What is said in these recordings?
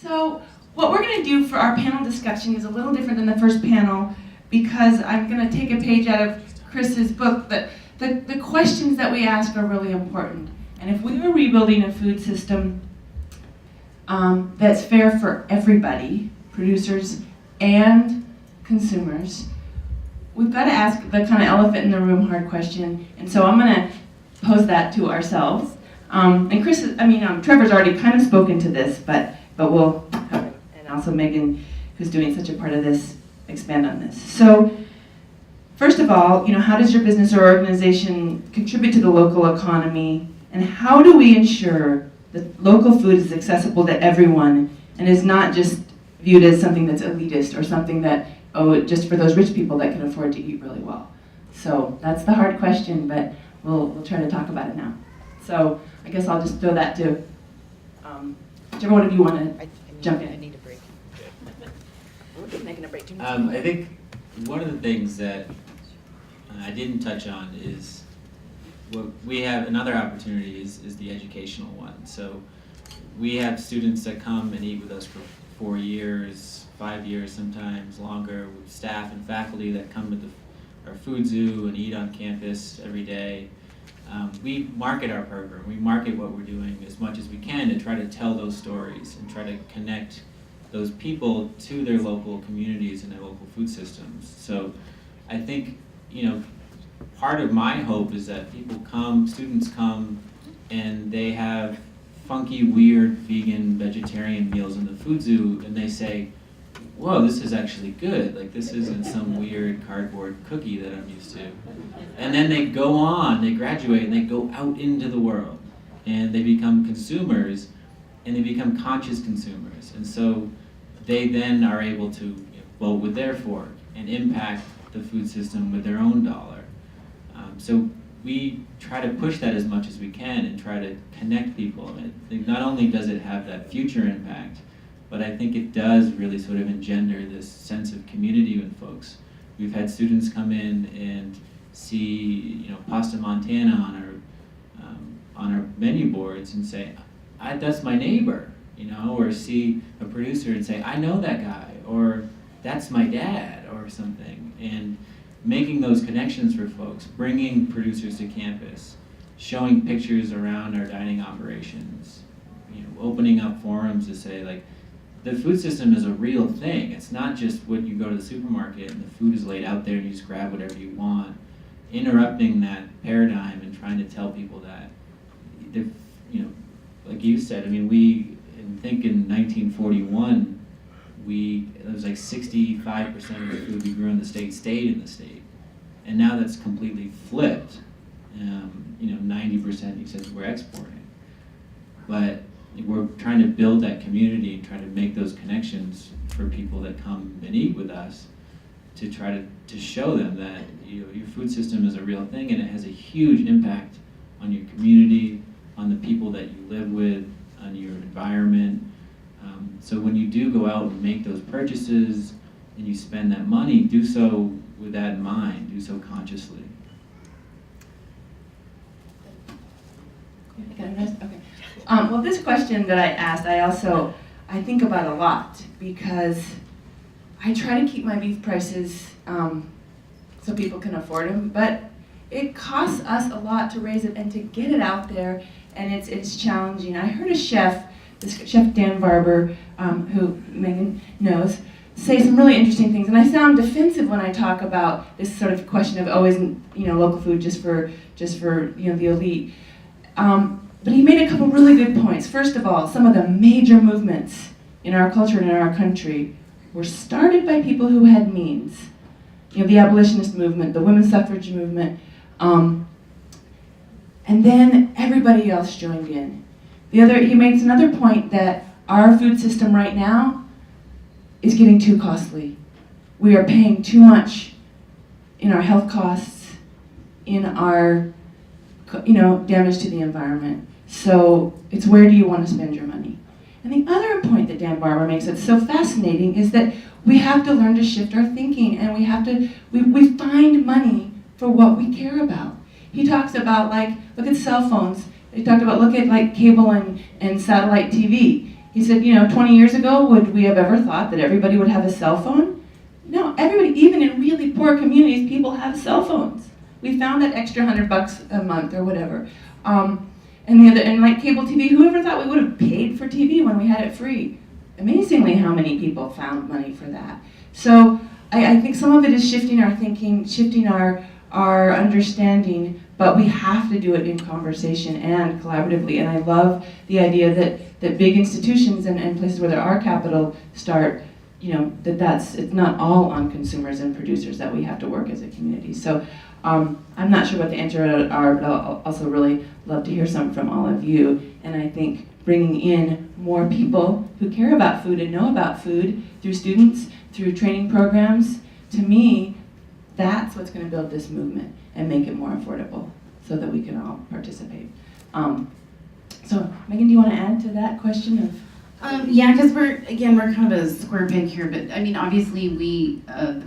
So what we're going to do for our panel discussion is a little different than the first panel because I'm going to take a page out of Chris's book, but the questions that we ask are really important. And if we were rebuilding a food system that's fair for everybody, producers and consumers, we've got to ask the kind of elephant in the room hard question. And so I'm going to pose that to ourselves. And Trevor's already kind of spoken to this, but we'll have, and also Megan, who's doing such a part of this, expand on this. So, first of all, how does your business or organization contribute to the local economy, and how do we ensure that local food is accessible to everyone and is not just viewed as something that's elitist or something that, just for those rich people that can afford to eat really well? So that's the hard question, but we'll try to talk about it now. So I guess I'll just throw that to whichever one of you want to jump in. I need a break. We're making a break too much. I think one of the things that I didn't touch on is what we have. Another opportunity is the educational one. So we have students that come and eat with us for 4 years, 5 years, sometimes longer, with staff and faculty that come to our food zoo and eat on campus every day. We market our program. We market what we're doing as much as we can to try to tell those stories and try to connect those people to their local communities and their local food systems. So I think, part of my hope is that students come, and they have funky, weird, vegan, vegetarian meals in the food zoo, and they say, whoa, this is actually good. Like, this isn't some weird cardboard cookie that I'm used to. And then they go on, they graduate, and they go out into the world. And they become consumers, and they become conscious consumers. And so they then are able to vote with their fork and impact the food system with their own dollar. So we try to push that as much as we can and try to connect people. And I think not only does it have that future impact, but I think it does really sort of engender this sense of community with folks. We've had students come in and see, Pasta Montana on our menu boards and say, that's my neighbor, or see a producer and say, I know that guy, or that's my dad, or something. And making those connections for folks, bringing producers to campus, showing pictures around our dining operations, opening up forums to say, like, the food system is a real thing. It's not just what you go to the supermarket and the food is laid out there and you just grab whatever you want. Interrupting that paradigm and trying to tell people that, like you said, I think in 1941, it was like 65% of the food we grew in the state stayed in the state. And now that's completely flipped. 90% you said we're exporting. But we're trying to build that community and try to make those connections for people that come and eat with us to try to show them that your food system is a real thing and it has a huge impact on your community, on the people that you live with, on your environment. So when you do go out and make those purchases and you spend that money, do so with that in mind, do so consciously. Okay. Well, this question that I asked, I think about a lot because I try to keep my beef prices so people can afford them, but it costs us a lot to raise it and to get it out there, and it's challenging. I heard a chef, Dan Barber, who Megan knows, say some really interesting things, and I sound defensive when I talk about this sort of question of, isn't local food just for the elite? But he made a couple really good points. First of all, some of the major movements in our culture and in our country were started by people who had means. The abolitionist movement, the women's suffrage movement, and then everybody else joined in. He makes another point that our food system right now is getting too costly. We are paying too much in our health costs, in our damage to the environment. So it's where do you want to spend your money? And the other point that Dan Barber makes that's so fascinating is that we have to learn to shift our thinking, and we find money for what we care about. He talks about, look at cell phones. He talked about, look at cable and satellite TV. He said, 20 years ago, would we have ever thought that everybody would have a cell phone? No, everybody, even in really poor communities, people have cell phones. We found that extra $100 a month or whatever. And like cable TV, who ever thought we would have paid for TV when we had it free? Amazingly, how many people found money for that. So I think some of it is shifting our thinking, shifting our understanding, but we have to do it in conversation and collaboratively. And I love the idea that big institutions and places where there are capital start, it's not all on consumers and producers, that we have to work as a community. So I'm not sure what the answers are, but I'll also really love to hear some from all of you. And I think bringing in more people who care about food and know about food through students, through training programs, to me, that's what's going to build this movement and make it more affordable so that we can all participate. So Megan, do you want to add to that question of? Yeah, because we're kind of a square peg here, but I mean, obviously the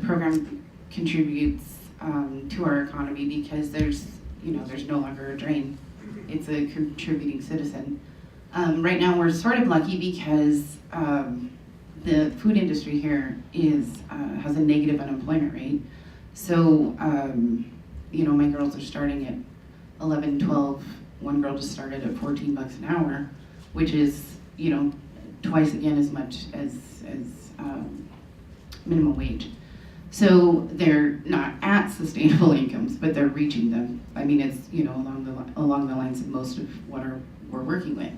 program contributes to our economy because there's no longer a drain. It's a contributing citizen. Right now we're sort of lucky because the food industry here has a negative unemployment rate. So, my girls are starting at 11, 12. One girl just started at $14 an hour, which is, twice again as much as minimum wage. So they're not at sustainable incomes, but they're reaching them. I mean, it's along the lines of most of what we're working with.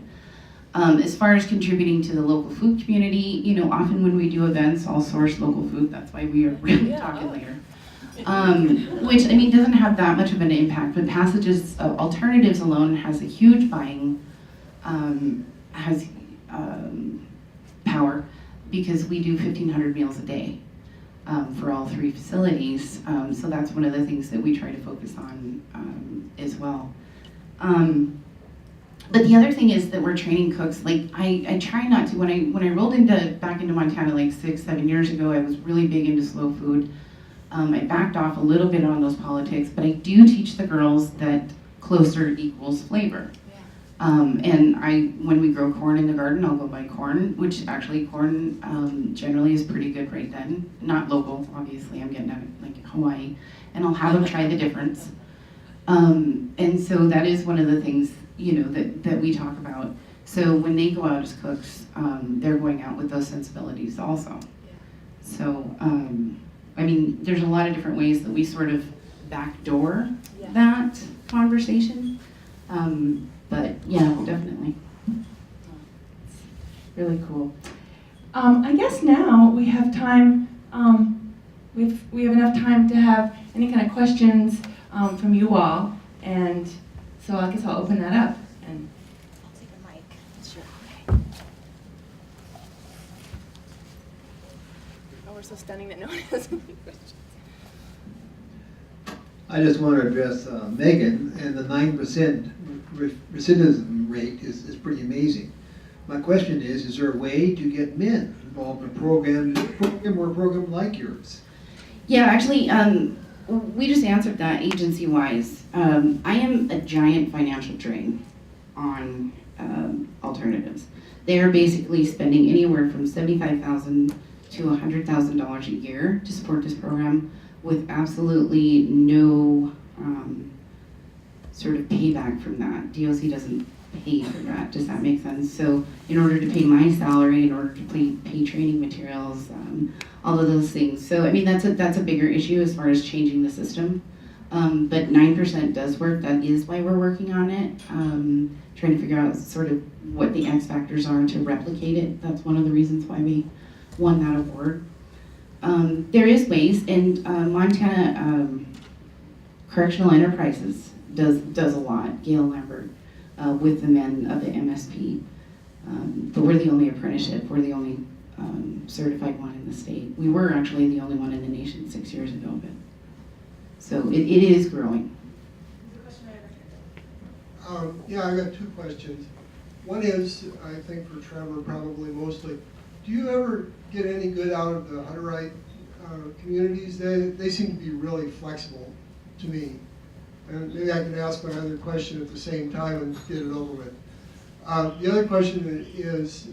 As far as contributing to the local food community, often when we do events, I'll source local food. That's why we are really talking later. Which, doesn't have that much of an impact, but Passages of Alternatives alone has a huge buying, power, because we do 1,500 meals a day for all three facilities. So that's one of the things that we try to focus on as well. But the other thing is that we're training cooks. Like I try not to. When I rolled back into Montana like 6-7 years ago, I was really big into slow food. I backed off a little bit on those politics, but I do teach the girls that closer equals flavor. And when we grow corn in the garden, I'll go buy corn, which actually corn generally is pretty good right then. Not local, obviously. I'm getting at like Hawaii, and I'll have them try the difference. And so that is one of the things that we talk about. So when they go out as cooks, they're going out with those sensibilities also. So there's a lot of different ways that we sort of backdoor that conversation. But yeah, definitely. Really cool. I guess now we have time. We have enough time to have any kind of questions from you all, and so I guess I'll open that up. And I'll take a mic. Sure. Okay. Oh, we're so stunning that no one has any questions. I just want to address Megan, and the 9% recidivism rate is pretty amazing. My question is there a way to get men involved in a program or a program like yours? Yeah, actually, we just answered that agency-wise. I am a giant financial drain on alternatives. They are basically spending anywhere from $75,000 to $100,000 a year to support this program with absolutely no sort of payback from that. DOC doesn't pay for that. Does that make sense? So in order to pay my salary, in order to pay training materials, all of those things. So that's a bigger issue as far as changing the system. But 9% does work. That is why we're working on it. Trying to figure out sort of what the X factors are to replicate it. That's one of the reasons why we won that award. There is ways, and Montana Correctional Enterprises does a lot. Gail Lambert with the men of the MSP. But we're the only apprenticeship. We're the only certified one in the state. We were actually the only one in the nation 6 years ago. But so it is growing. Yeah, I got two questions. One is, I think for Trevor probably mostly, do you ever get any good out of the Hutterite communities? They seem to be really flexible to me. And maybe I can ask my other question at the same time and get it over with. The other question is,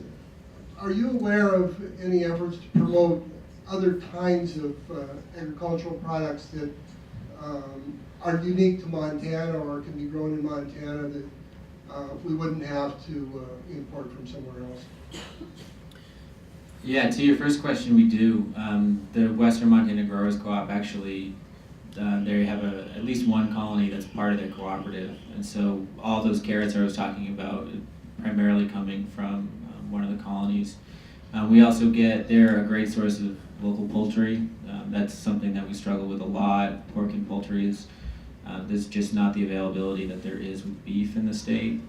are you aware of any efforts to promote other kinds of agricultural products that are unique to Montana or can be grown in Montana that we wouldn't have to import from somewhere else? Yeah, to your first question, we do. The Western Montana Growers Co-op actually, they have at least one colony that's part of their cooperative. And so all those carrots I was talking about primarily coming from one of the colonies. We also they're a great source of local poultry. That's something that we struggle with a lot. Pork and poultry there's just not the availability that there is with beef in the state.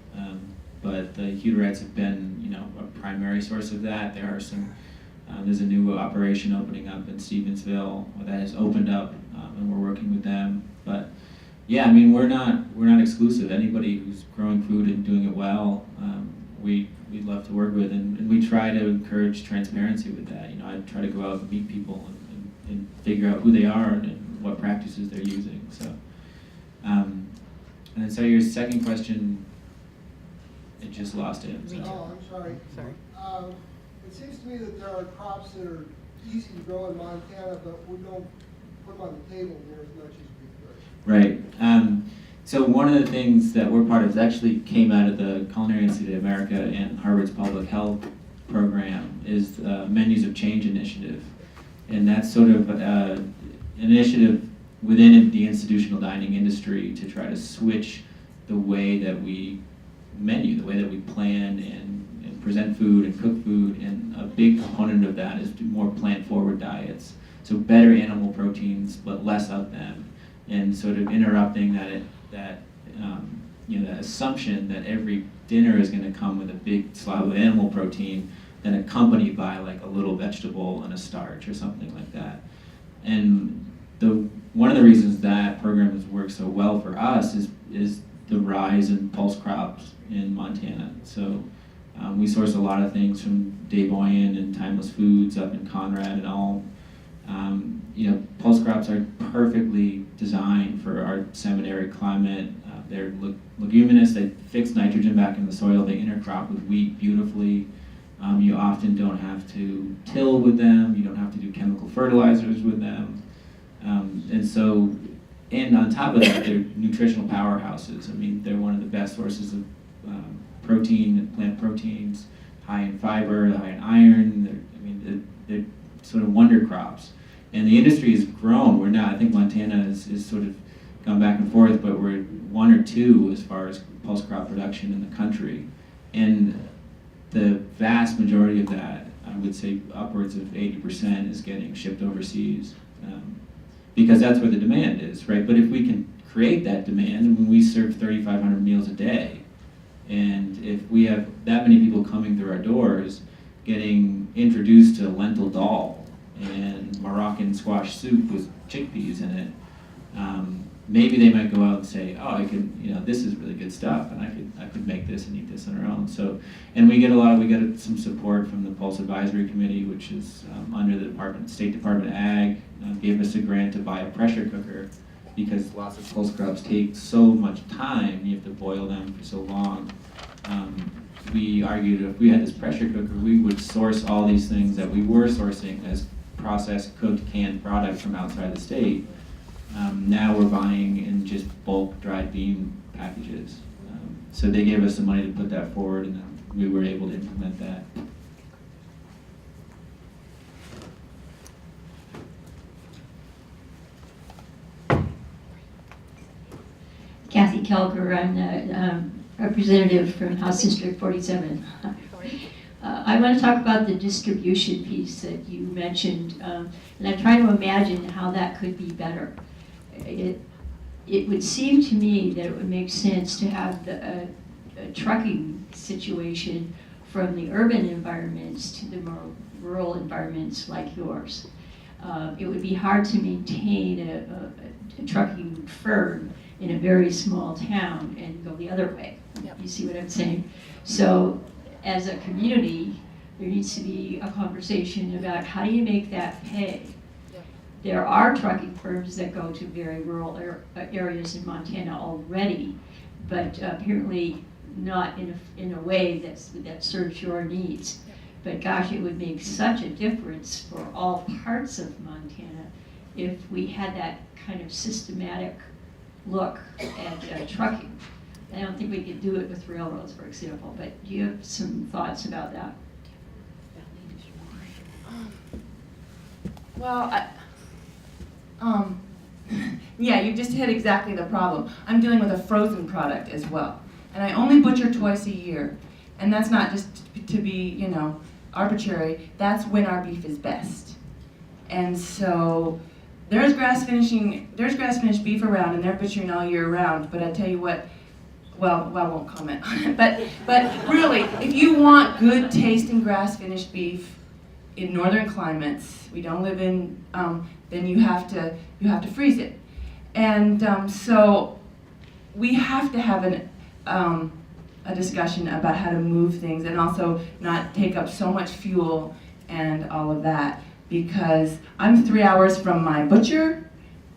But the Hutterites have been, a primary source of that. There are there's a new operation opening up in Stevensville that has opened up, and we're working with them. But yeah, I mean, we're not exclusive. Anybody who's growing food and doing it well, we'd love to work with, and we try to encourage transparency with that. I try to go out and meet people and figure out who they are and what practices they're using. So, and then so your second question, I just lost it. Oh, I'm sorry. Sorry. It seems to me that there are crops that are easy to grow in Montana, but we don't put them on the table near as much as we could. Right. So one of the things that we're part of actually came out of the Culinary Institute of America and Harvard's Public Health program is the Menus of Change initiative. And that's sort of an initiative within the institutional dining industry to try to switch the way that we menu, the way that we plan and present food and cook food. And a big component of that is more plant-forward diets. So better animal proteins, but less of them. And sort of interrupting that assumption that every dinner is going to come with a big slab of animal protein, then accompanied by like a little vegetable and a starch or something like that. And one of the reasons that program has worked so well for us is the rise in pulse crops in Montana. So we source a lot of things from Dave Oyen and Timeless Foods up in Conrad and all. Pulse crops are perfectly designed for our semi-arid climate. They're leguminous, they fix nitrogen back in the soil, they intercrop with wheat beautifully. You often don't have to till with them, you don't have to do chemical fertilizers with them. And on top of that, they're nutritional powerhouses. I mean, they're one of the best sources of protein and plant proteins, high in fiber, high in iron. They're sort of wonder crops. And the industry has grown. I think Montana is sort of gone back and forth, but we're 1 or 2 as far as pulse crop production in the country. And the vast majority of that, I would say upwards of 80%, is getting shipped overseas. Because that's where the demand is, right? But if we can create that demand, and when we serve 3,500 meals a day, and if we have that many people coming through our doors, getting introduced to lentil dal and Moroccan squash soup with chickpeas in it, maybe they might go out and say, oh, I could, this is really good stuff, and I could make this and eat this on our own. So, and we get some support from the Pulse Advisory Committee, which is under the State Department of Ag, gave us a grant to buy a pressure cooker because lots of pulse crops take so much time. You have to boil them for so long. We argued if we had this pressure cooker, we would source all these things that we were sourcing as processed, cooked, canned products from outside the state. Now we're buying in just bulk dried bean packages. So they gave us the money to put that forward, and then we were able to implement that. Kathy Kelker, I'm the representative from House District 47. I want to talk about the distribution piece that you mentioned, and I'm trying to imagine how that could be better. It would seem to me that it would make sense to have a trucking situation from the urban environments to the more rural environments like yours. It would be hard to maintain a trucking firm in a very small town and go the other way. Yep. You see what I'm saying? So as a community, there needs to be a conversation about how do you make that pay? Yep. There are trucking firms that go to very rural areas in Montana already, but apparently not in a way that serves your needs. But gosh, it would make such a difference for all parts of Montana if we had that kind of systematic look at trucking. I don't think we could do it with railroads, for example, but do you have some thoughts about that? Well, yeah, you just hit exactly the problem. I'm dealing with a frozen product as well. And I only butcher twice a year. And that's not just to be, arbitrary. That's when our beef is best. And so there's grass-finished beef around, and they're butchering all year round. But I tell you what, well, I won't comment on it. But really, if you want good tasting grass-finished beef in northern climates, we don't live in, then you have to freeze it. And so we have to have a discussion about how to move things and also not take up so much fuel and all of that, because I'm 3 hours from my butcher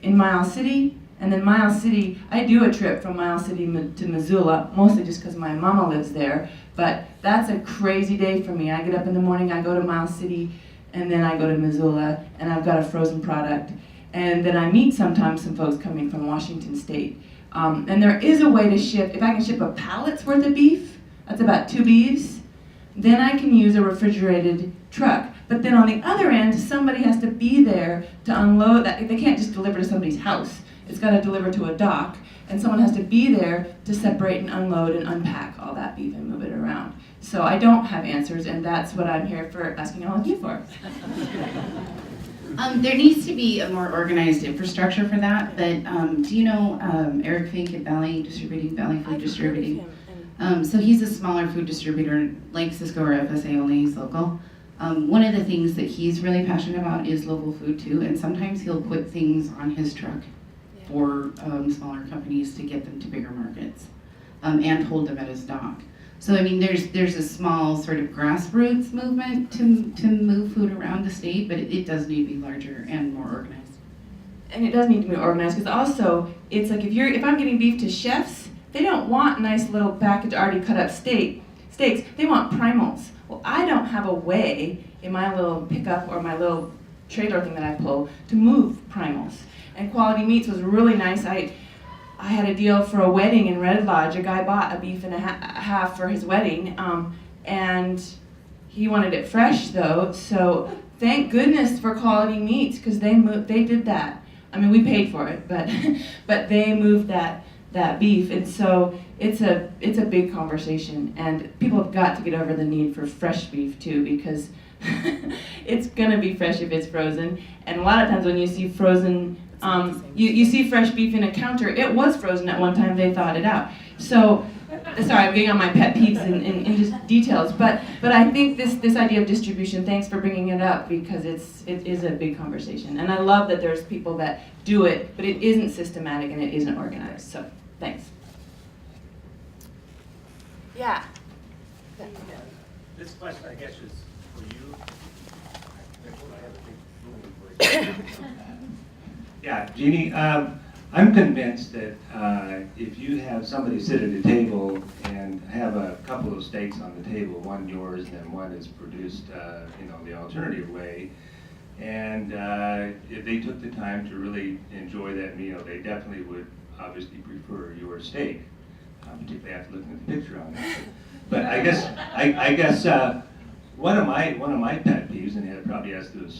in Miles City, and then Miles City, I do a trip from Miles City to Missoula, mostly just because my mama lives there, but that's a crazy day for me. I get up in the morning, I go to Miles City, and then I go to Missoula, and I've got a frozen product. And then I meet sometimes some folks coming from Washington State. And there is a way to ship, if I can ship a pallet's worth of beef, that's about 2 beeves, then I can use a refrigerated truck. But then on the other end, somebody has to be there to unload that. They can't just deliver to somebody's house. It's got to deliver to a dock, and someone has to be there to separate and unload and unpack all that beef and move it around. So I don't have answers, and that's what I'm here for asking all of you for. There needs to be a more organized infrastructure for that, but do you know Eric Fink at Valley Food Distributing? So he's a smaller food distributor, like Cisco or FSA, only he's local. One of the things that he's really passionate about is local food too, and sometimes he'll put things on his truck for smaller companies to get them to bigger markets, and hold them at his dock. So I mean, there's a small sort of grassroots movement to move food around the state, but it does need to be larger and more organized. And it does need to be organized, because also, it's like if I'm getting beef to chefs, they don't want nice little packaged already cut up steaks, they want primals. Well, I don't have a way in my little pickup or my little trailer thing that I pull to move primals. And Quality Meats was really nice. I had a deal for a wedding in Red Lodge. A guy bought a beef and a half for his wedding, and he wanted it fresh though. So thank goodness for Quality Meats, because they did that. I mean, we paid for it, but they moved that beef, and so it's a big conversation, and people have got to get over the need for fresh beef too, because it's gonna be fresh if it's frozen. And a lot of times when you see frozen, you see fresh beef in a counter, it was frozen at one time, they thawed it out. So, sorry, I'm getting on my pet peeves in just details, but I think this idea of distribution, thanks for bringing it up, because it is a big conversation. And I love that there's people that do it, but it isn't systematic and it isn't organized, so thanks. Yeah. This question, I guess, is for you. Yeah, Jeanie, I'm convinced that if you have somebody sit at a table and have a couple of steaks on the table, one yours and then one is produced, the alternative way, and if they took the time to really enjoy that meal, they definitely would obviously prefer your steak, particularly after looking at the picture on that. But I guess one of my pet peeves, and it probably has to do with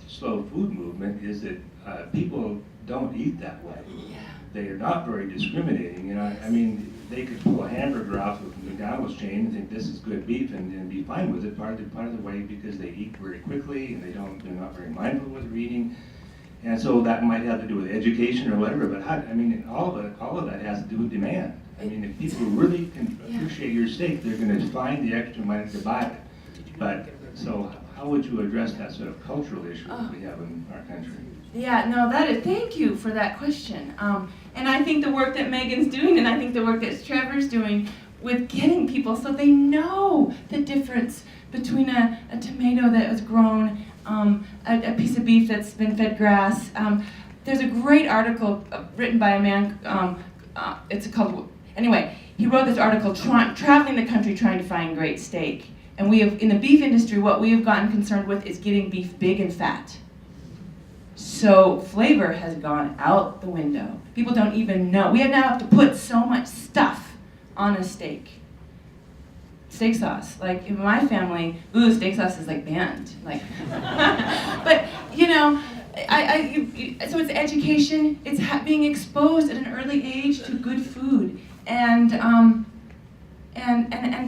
slow food movement, is that people don't eat that way. Yeah. They are not very discriminating. I mean, they could pull a hamburger off of the McDonald's chain and think this is good beef and be fine with it. Part of the way because they eat very quickly and they're not very mindful of what they're eating. And so that might have to do with education or whatever. But all of that has to do with demand. I mean, if people really can appreciate your steak, they're going to find the extra money to buy it. But so how would you address that sort of cultural issue that we have in our country? Yeah, no, thank you for that question. And I think the work that Megan's doing, and I think the work that Trevor's doing with getting people so they know the difference between a tomato that was grown, a piece of beef that's been fed grass. There's a great article written by a man, it's called, anyway, he wrote this article traveling the country trying to find great steak. And we have, in the beef industry, what we have gotten concerned with is getting beef big and fat. So flavor has gone out the window. People don't even know. We now have to put so much stuff on a steak. Steak sauce, like in my family, ooh, steak sauce is like banned. Like, but you know, so it's education. It's being exposed at an early age to good food, and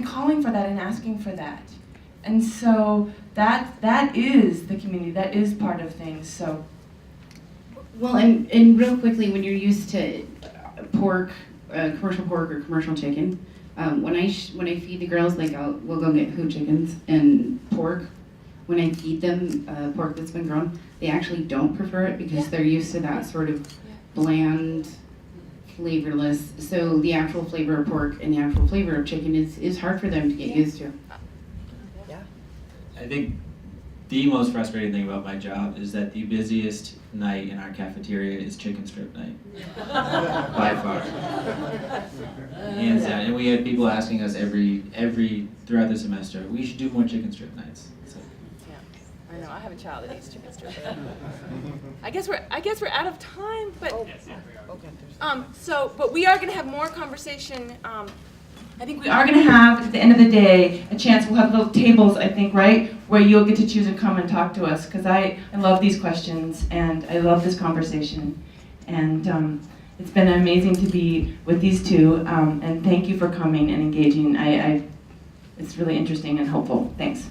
calling for that and asking for that. And so that is the community. That is part of things. So. Well, and real quickly, when you're used to pork, commercial pork or commercial chicken, when I feed the girls, like we'll go get hoot chickens and pork. When I feed them pork that's been grown, they actually don't prefer it because they're used to that sort of bland, flavorless. So the actual flavor of pork and the actual flavor of chicken is hard for them to get used to. I think the most frustrating thing about my job is that the busiest night in our cafeteria is chicken strip night. By far. Hands down. And we had people asking us throughout the semester, we should do more chicken strip nights. So. Yeah, I know. I have a child that eats chicken strip. I guess we're out of time, but but we are going to have more conversation. I think we are going to have, at the end of the day, a chance. We'll have little tables, I think, right, where you'll get to choose and come and talk to us, because I love these questions, and I love this conversation. And it's been amazing to be with these two, and thank you for coming and engaging. It's really interesting and helpful. Thanks.